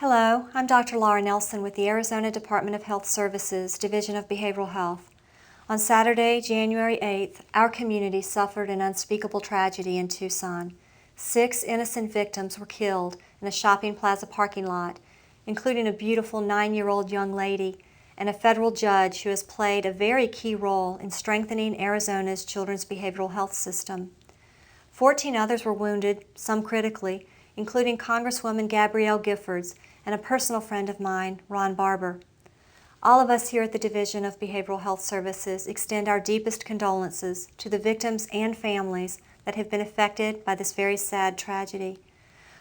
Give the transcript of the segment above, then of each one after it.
Hello, I'm Dr. Laura Nelson with the Arizona Department of Health Services, Division of Behavioral Health. On Saturday, January 8th, our community suffered an unspeakable tragedy in Tucson. 6 innocent victims were killed in a shopping plaza parking lot, including a beautiful 9-year-old young lady and a federal judge who has played a very key role in strengthening Arizona's children's behavioral health system. 14 others were wounded, some critically, including Congresswoman Gabrielle Giffords and a personal friend of mine, Ron Barber. All of us here at the Division of Behavioral Health Services extend our deepest condolences to the victims and families that have been affected by this very sad tragedy.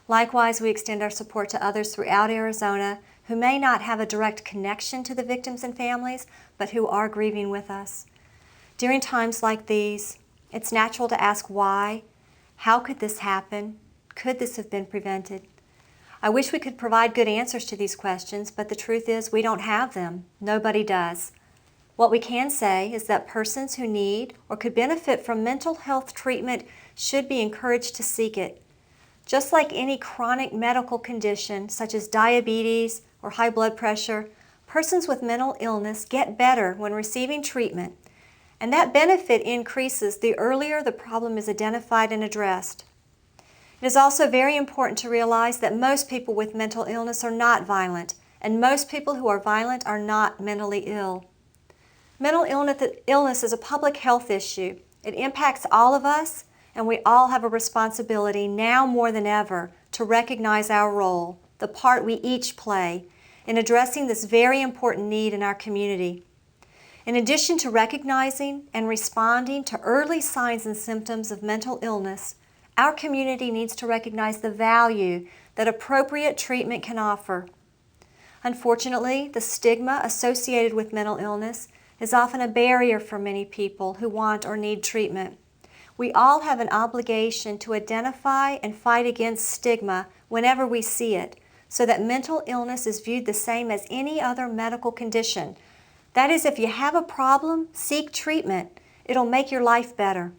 Likewise, we extend our support to others throughout Arizona who may not have a direct connection to the victims and families, but who are grieving with us. During times like these, it's natural to ask why. How could this happen? Could this have been prevented? I wish we could provide good answers to these questions, but the truth is we don't have them. Nobody does. What we can say is that persons who need or could benefit from mental health treatment should be encouraged to seek it. Just like any chronic medical condition, such as diabetes or high blood pressure, persons with mental illness get better when receiving treatment, and that benefit increases the earlier the problem is identified and addressed. It is also very important to realize that most people with mental illness are not violent, and most people who are violent are not mentally ill. Mental illness is a public health issue. It impacts all of us, and we all have a responsibility now more than ever to recognize our role, the part we each play, in addressing this very important need in our community. In addition to recognizing and responding to early signs and symptoms of mental illness, our community needs to recognize the value that appropriate treatment can offer. Unfortunately, the stigma associated with mental illness is often a barrier for many people who want or need treatment. We all have an obligation to identify and fight against stigma whenever we see it, so that mental illness is viewed the same as any other medical condition. That is, if you have a problem, seek treatment. It'll make your life better.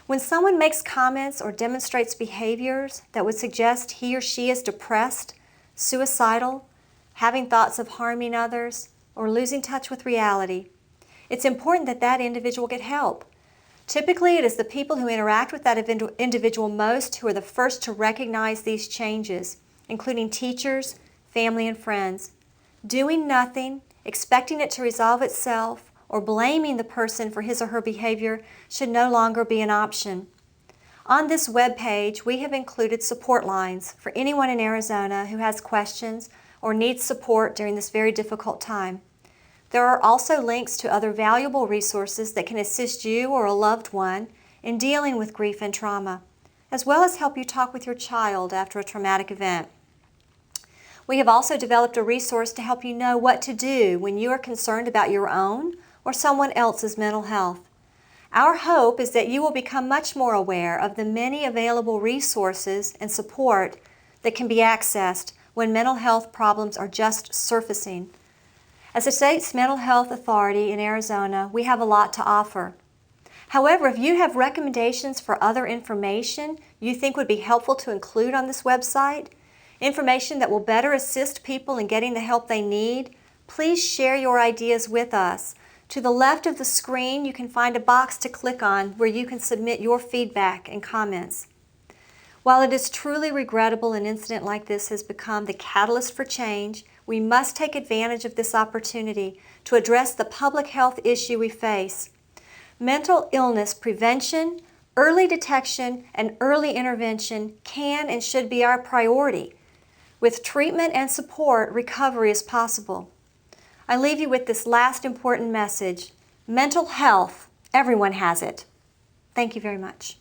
When someone makes comments or demonstrates behaviors that would suggest he or she is depressed, suicidal, having thoughts of harming others, or losing touch with reality, it's important that that individual get help. Typically, it is the people who interact with that individual most who are the first to recognize these changes, including teachers, family, and friends. Doing nothing, expecting it to resolve itself, or blaming the person for his or her behavior should no longer be an option. On this webpage, we have included support lines for anyone in Arizona who has questions or needs support during this very difficult time. There are also links to other valuable resources that can assist you or a loved one in dealing with grief and trauma, as well as help you talk with your child after a traumatic event. We have also developed a resource to help you know what to do when you are concerned about your own or someone else's mental health. Our hope is that you will become much more aware of the many available resources and support that can be accessed when mental health problems are just surfacing. As the state's mental health authority in Arizona, we have a lot to offer. However, if you have recommendations for other information you think would be helpful to include on this website, information that will better assist people in getting the help they need, please share your ideas with us. To the left of the screen, you can find a box to click on where you can submit your feedback and comments. While it is truly regrettable an incident like this has become the catalyst for change, we must take advantage of this opportunity to address the public health issue we face. Mental illness prevention, early detection, and early intervention can and should be our priority. With treatment and support, recovery is possible. I leave you with this last important message. Mental health, everyone has it. Thank you very much.